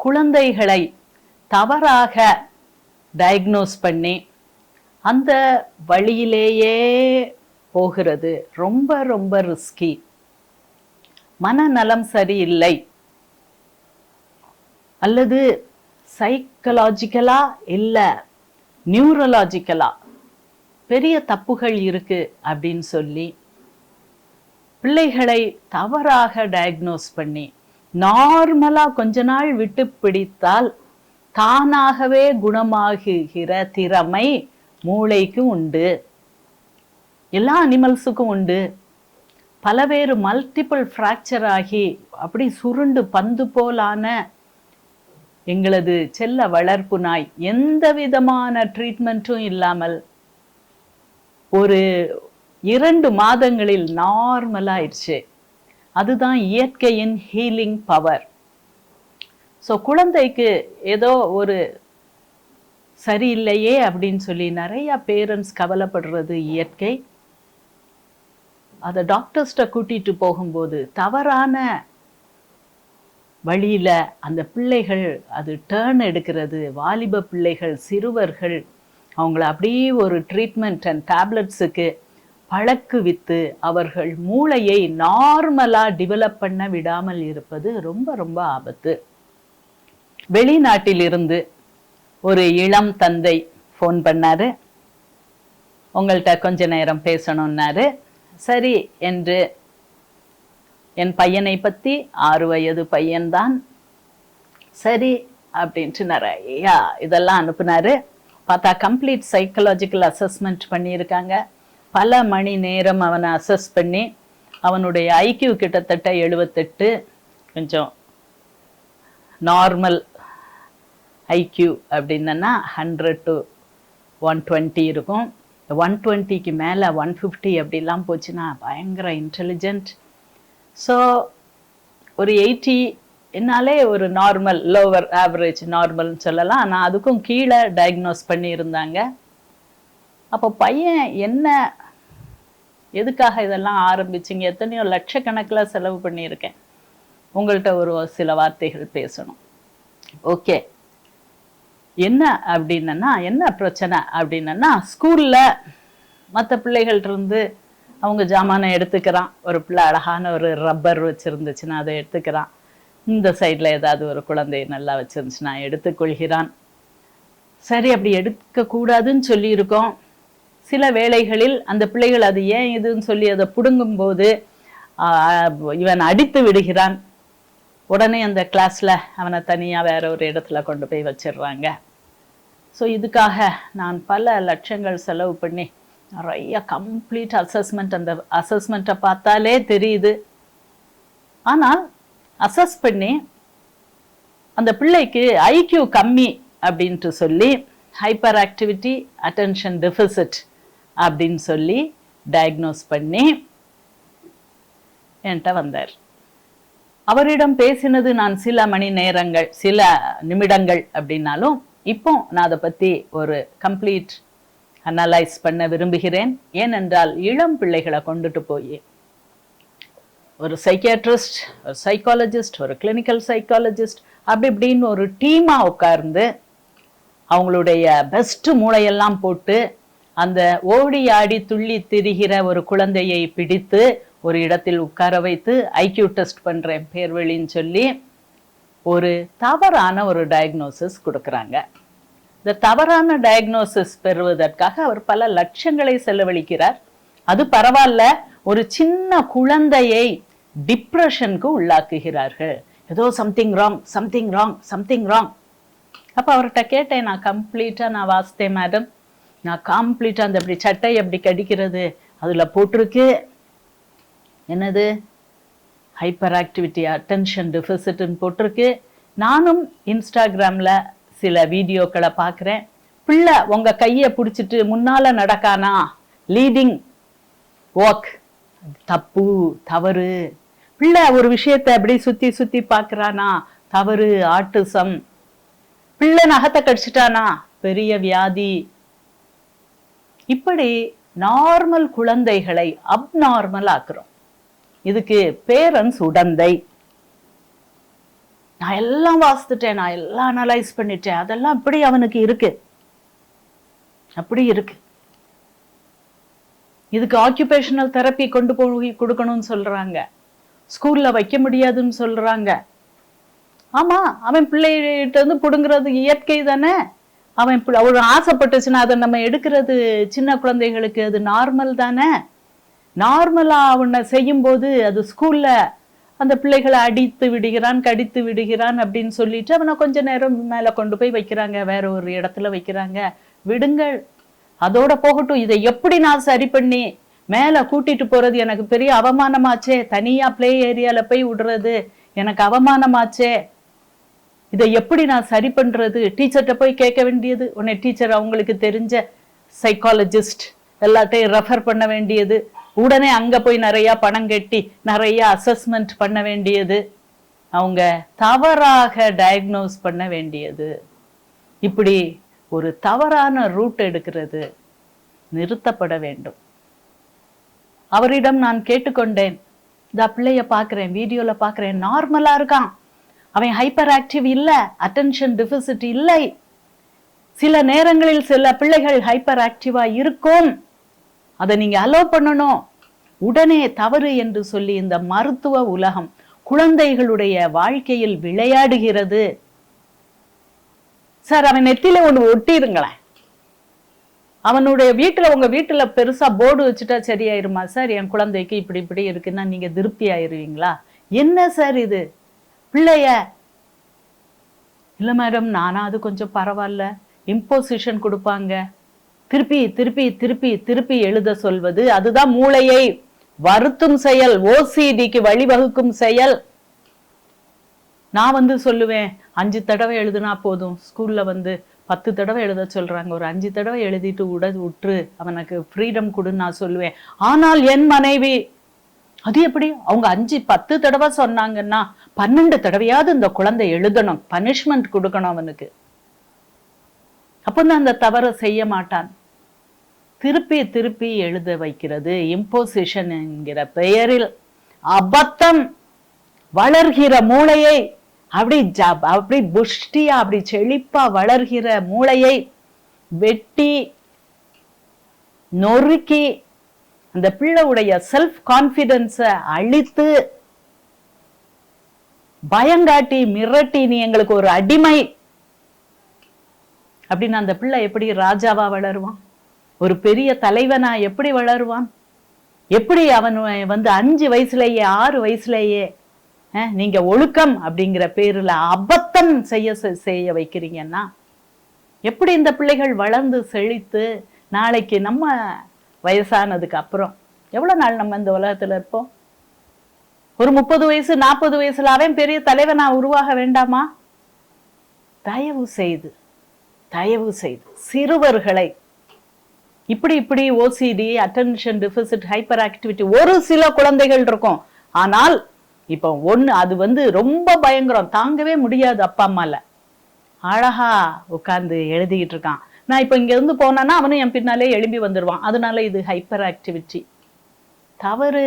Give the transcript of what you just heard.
குழந்தைகளை தவறாக டயக்னோஸ் பண்ணி அந்த வழியிலேயே போகிறது ரொம்ப ரொம்ப ரிஸ்கி. மனநலம் சரியில்லை அல்லது சைக்கலாஜிக்கலா இல்ல நியூரலாஜிக்கலா பெரிய தப்புகள் இருக்கு அப்படின்னு சொல்லி பிள்ளைகளை தவறாக டயக்னோஸ் பண்ணி நார்மலா கொஞ்ச நாள் விட்டு பிடித்தால் தானாகவே குணமாகுகிற திறமை மூளைக்கு உண்டு, எல்லா அனிமல்ஸுக்கும் உண்டு. பல பேர் மல்டிபிள் ஃப்ராக்சர் ஆகி அப்படி சுருண்டு பந்து போலான எங்களது செல்ல வளர்ப்பு நாய் எந்த விதமான ட்ரீட்மெண்ட்டும் இல்லாமல் ஒரு 2 மாதங்களில் நார்மலாயிடுச்சு. அதுதான் இயற்கையின் ஹீலிங் பவர். ஸோ குழந்தைக்கு ஏதோ ஒரு சரியில்லையே அப்படின்னு சொல்லி நிறைய பேரண்ட்ஸ் கவலைப்படுறது இயற்கை. அதை டாக்டர்ஸ்ட கூட்டிட்டு போகும்போது தவறான வழியில அந்த பிள்ளைகள் அது டேர்ன் எடுக்கிறது. வாலிப பிள்ளைகள், சிறுவர்கள் அவங்கள அப்படியே ஒரு ட்ரீட்மெண்ட் அண்ட் டேப்லெட்ஸுக்கு பழக்குவித்து அவர்கள் மூளையை நார்மலா டெவலப் பண்ண விடாமல் இருப்பது ரொம்ப ரொம்ப ஆபத்து. வெளிநாட்டிலிருந்து ஒரு இளம் தந்தை ஃபோன் பண்ணாரு. உங்கள்கிட்ட கொஞ்ச நேரம் பேசணும்னாரு. சரி என்று என் பையனை பற்றி 6 வயது பையன்தான், சரி அப்படின்ட்டு நிறையா இதெல்லாம் அனுப்புனாரு. பார்த்தா கம்ப்ளீட் சைக்கலாஜிக்கல் அசஸ்மெண்ட் பண்ணியிருக்காங்க. பல மணி நேரம் அவனை அசஸ் பண்ணி அவனுடைய ஐக்கியூ கிட்டத்தட்ட 78, கொஞ்சம் நார்மல் ஐக்கியூ அப்படின்னா 100 to 120 இருக்கும். 120க்கு மேலே 150 அப்படிலாம் போச்சுன்னா பயங்கர இன்டெலிஜென்ட். ஸோ ஒரு 80 என்னாலே ஒரு நார்மல், லோவர் ஆவரேஜ் நார்மல்னு சொல்லலாம். ஆனால் அதுக்கும் கீழே டயக்னோஸ் பண்ணியிருந்தாங்க. அப்போ பையன் என்ன, எதுக்காக இதெல்லாம் ஆரம்பிச்சிங்க, எத்தனையோ லட்சக்கணக்கில் செலவு பண்ணியிருக்கேன், உங்கள்கிட்ட ஒரு சில வார்த்தைகள் பேசணும். ஓகே, என்ன அப்படின்னா, என்ன பிரச்சனை அப்படின்னா, ஸ்கூலில் மற்ற பிள்ளைகள்டிருந்து அவங்க ஜாமானை எடுத்துக்கிறான். ஒரு பிள்ளை அழகான ஒரு ரப்பர் வச்சுருந்துச்சுன்னா அதை எடுத்துக்கிறான். இந்த சைடில் ஏதாவது ஒரு குழந்தை நல்லா வச்சுருந்துச்சுன்னா எடுத்துக்கொள்கிறான். சரி, அப்படி எடுக்கக்கூடாதுன்னு சொல்லியிருக்கோம். சில வேளைகளில் அந்த பிள்ளைகள் அது ஏன் இதுன்னு சொல்லி அதை பிடுங்கும்போது இவன் அடித்து விடுகிறான். உடனே அந்த கிளாஸில் அவனை தனியாக வேற ஒரு இடத்துல கொண்டு போய் வச்சிடுறாங்க. ஸோ இதுக்காக நான் பல லட்சங்கள் செலவு பண்ணி நிறைய கம்ப்ளீட் அசஸ்மெண்ட், அந்த அசஸ்மெண்ட்டை பார்த்தாலே தெரியுது. ஆனால் அசஸ் பண்ணி அந்த பிள்ளைக்கு ஐக்கியூ கம்மி அப்படின்ட்டு சொல்லி ஹைப்பர் ஆக்டிவிட்டி அட்டென்ஷன் டெஃபிசிட் அப்படின்னு சொல்லி டயக்னோஸ் பண்ணி என்கிட்ட வந்தார். அவரிடம் பேசினது நான் சில மணி நேரங்கள், சில நிமிடங்கள் அப்படின்னாலும் இப்போ நான் அதை பற்றி ஒரு கம்ப்ளீட் அனலைஸ் பண்ண விரும்புகிறேன். ஏனென்றால் இளம் பிள்ளைகளை கொண்டுட்டு போய் ஒரு சைக்கியாட்ரிஸ்ட், ஒரு சைக்காலஜிஸ்ட், ஒரு கிளினிக்கல் சைக்காலஜிஸ்ட் அப்படி இப்படின்னு ஒரு டீமாக உட்கார்ந்து அவங்களுடைய பெஸ்ட் மூளையெல்லாம் போட்டு அந்த ஓடி ஆடி துள்ளி திரிகிற ஒரு குழந்தையை பிடித்து ஒரு இடத்தில் உட்கார வைத்து ஐக்கியூ டெஸ்ட் பண்ணுறேன் பேர்வழின்னு சொல்லி ஒரு தவறான ஒரு டயக்னோசிஸ் கொடுக்குறாங்க. இந்த தவறான டயக்னோசிஸ் பெறுவதற்காக அவர் பல லட்சங்களை செலவழிக்கிறார். அது பரவாயில்ல, ஒரு சின்ன குழந்தையை டிப்ரெஷனுக்கு உள்ளாக்குகிறார்கள். ஏதோ something wrong, something wrong, something wrong. அப்போ அவர்கிட்ட கேட்டேன், நான் கம்ப்ளீட்டாக நான் வாசித்தேன் மேடம், நான் கம்ப்ளீட்டாக அந்த அப்படி சட்டை அப்படி கடிக்கிறது அதில் போட்டிருக்கு, என்னது ஹைப்பர் ஆக்டிவிட்டி அட்டென்ஷன் டெஃபிசிட்னு போட்டிருக்கு. நானும் இன்ஸ்டாகிராமில் சில வீடியோக்களை பார்க்குறேன். பிள்ளை உங்கள் கையை பிடிச்சிட்டு முன்னால் நடக்கானா, லீடிங் வாக், தப்பு, தவறு. பிள்ளை ஒரு விஷயத்தை அப்படி சுற்றி சுற்றி பார்க்குறானா, தவறு, ஆட்டிசம். பிள்ளை நகத்தை கடிச்சிட்டானா, பெரிய வியாதி. இப்படி நார்மல் குழந்தைகளை அப்நார்மல் ஆக்குறோம். இதுக்கு பேரண்ட்ஸ் உடந்தை. நான் எல்லாம் வாசித்துட்டேன், நான் எல்லாம் அனலைஸ் பண்ணிட்டேன், அதெல்லாம் அப்படி அவனுக்கு இருக்கு, அப்படி இருக்கு. இதுக்கு ஆக்குபேஷனல் தெரப்பி கொண்டு போய் கொடுக்கணும்னு சொல்றாங்க, ஸ்கூல்ல வைக்க முடியாதுன்னு சொல்றாங்க. ஆமா, அவன் பிள்ளைகிட்ட இருந்து புடுங்கிறது இயற்கை தானே. அவன் ஒரு ஆசைப்பட்டுச்சுன்னா அதை நம்ம எடுக்கிறது சின்ன குழந்தைகளுக்கு அது நார்மல் தானே. நார்மலா அவனை செய்யும் போது அது ஸ்கூல்ல அந்த பிள்ளைகளை அடித்து விடுகிறான், கடித்து விடுகிறான் அப்படின்னு சொல்லிட்டு அவனை கொஞ்ச நேரம் மேல கொண்டு போய் வைக்கிறாங்க, வேற ஒரு இடத்துல வைக்கிறாங்க. விடுங்கள், அதோட போகட்டும். இதை எப்படி நான் சரி பண்ணி மேல கூட்டிட்டு போறது எனக்கு பெரிய அவமானமாச்சே. தனியா பிளே ஏரியால போய் விடுறது எனக்கு அவமானமாச்சே. இதை எப்படி நான் சரி பண்றது? டீச்சர்கிட்ட போய் கேட்க வேண்டியது, உன்னை டீச்சர் அவங்களுக்கு தெரிஞ்ச சைக்காலஜிஸ்ட் எல்லாத்தையும் ரெஃபர் பண்ண வேண்டியது, உடனே அங்க போய் நிறைய பணம் கட்டி நிறைய அசஸ்மெண்ட் பண்ண வேண்டியது, அவங்க தவறாக டயக்னோஸ் பண்ண வேண்டியது. இப்படி ஒரு தவறான ரூட் எடுக்கிறது நிறுத்தப்பட வேண்டும். அவரிடம் நான் கேட்டுக்கொண்டேன், இந்த பிள்ளைய பாக்குறேன், வீடியோல பாக்குறேன், நார்மலா இருக்கான், அவன் ஹைப்பர் ஆக்டிவ் இல்ல, அட்டென்ஷன் டெபிசிட் இல்லை. சில நேரங்களில் சில பிள்ளைகள் ஹைப்பர் ஆக்டிவா இருக்கும், அதை நீங்க அலோவ் பண்ணணும். உடனே தவறு என்று சொல்லி இந்த மருத்துவ உலகம் குழந்தைகளுடைய வாழ்க்கையில் விளையாடுகிறது. சார், அவன் நெத்தியில ஒண்ணு ஒட்டிருங்களேன், அவனுடைய வீட்டுல, உங்க வீட்டுல பெருசா போர்டு வச்சுட்டா சரியாயிருமா சார்? என் குழந்தைக்கு இப்படி இப்படி இருக்குன்னா நீங்க திருப்தி ஆயிருவீங்களா? என்ன சார் இது? பிள்ளைய இல்ல மேடம், நானா அது கொஞ்சம் பரவாயில்ல, இம்போசிஷன் கொடுப்பாங்க, திருப்பி திருப்பி திருப்பி திருப்பி எழுத சொல்வது, அதுதான் மூளையை வருத்தும் செயல், ஓசிடிக்கு வழிவகுக்கும் செயல். நான் சொல்லுவேன், 5 தடவை எழுதுனா போதும், ஸ்கூல்ல 10 தடவை எழுத சொல்றாங்க, ஒரு 5 தடவை எழுதிட்டு விட்டுரு, அவனுக்கு ஃப்ரீடம் கொடுன்னு நான் சொல்லுவேன். ஆனால் என் மனைவி, அது எப்படி? அவங்க 5-10 தடவை சொன்னாங்கன்னா 12 தடவையாவது இந்த குழந்தை எழுதணும், பனிஷ்மெண்ட் கொடுக்கணும் அவனுக்கு. அப்பதான் அந்த தவறை செய்ய மாட்டான். திருப்பி திருப்பி எழுத வைக்கிறது இம்போசிஷன் என்கிற பெயரில் அபத்தம். வளர்கிற மூளையை அப்படி புஷ்டியா, அப்படி செழிப்பா வளர்கிற மூளையை வெட்டி நொறுக்கி அந்த பிள்ளையுடைய செல்ஃப் கான்பிடன்ஸை அழித்து பயங்காட்டி மிரட்டி, நீ எங்களுக்கு ஒரு அடிமை அப்படின்னு அந்த பிள்ளை எப்படி ராஜாவா வளருவான்? ஒரு பெரிய தலைவனா எப்படி வளருவான்? எப்படி அவன் 5 வயசுலயே 6 வயசுலயே நீங்க ஒழுக்கம் அப்படிங்கிற பேருல அபத்தம் செய்ய வைக்கிறீங்கன்னா எப்படி இந்த பிள்ளைகள் வளர்ந்து செழித்து நாளைக்கு நம்ம வயசானதுக்கு அப்புறம் எவ்வளவு நாள் நம்ம இந்த உலகத்துல இருப்போம்? ஒரு 30 வயசு 40 வயசுல அவன் பெரிய தலைவனா உருவாக வேண்டாமா? தயவு செய்து சிறுவர்களை இப்படி OCD, attention deficit, hyperactivity ஒரு சில குழந்தைகள் இருக்கும். ஆனால் இப்ப அது ரொம்ப பயங்கரம், தாங்கவே முடியாது. அப்பா அம்மால அழகா உட்கார்ந்து எழுதிக்கிட்டு இருக்கான், நான் இப்ப இங்க இருந்து போனான்னா அவனும் என் பின்னாலே எழும்பி வந்துடுவான். அதனால இது ஹைப்பர் ஆக்டிவிட்டி. தவறு.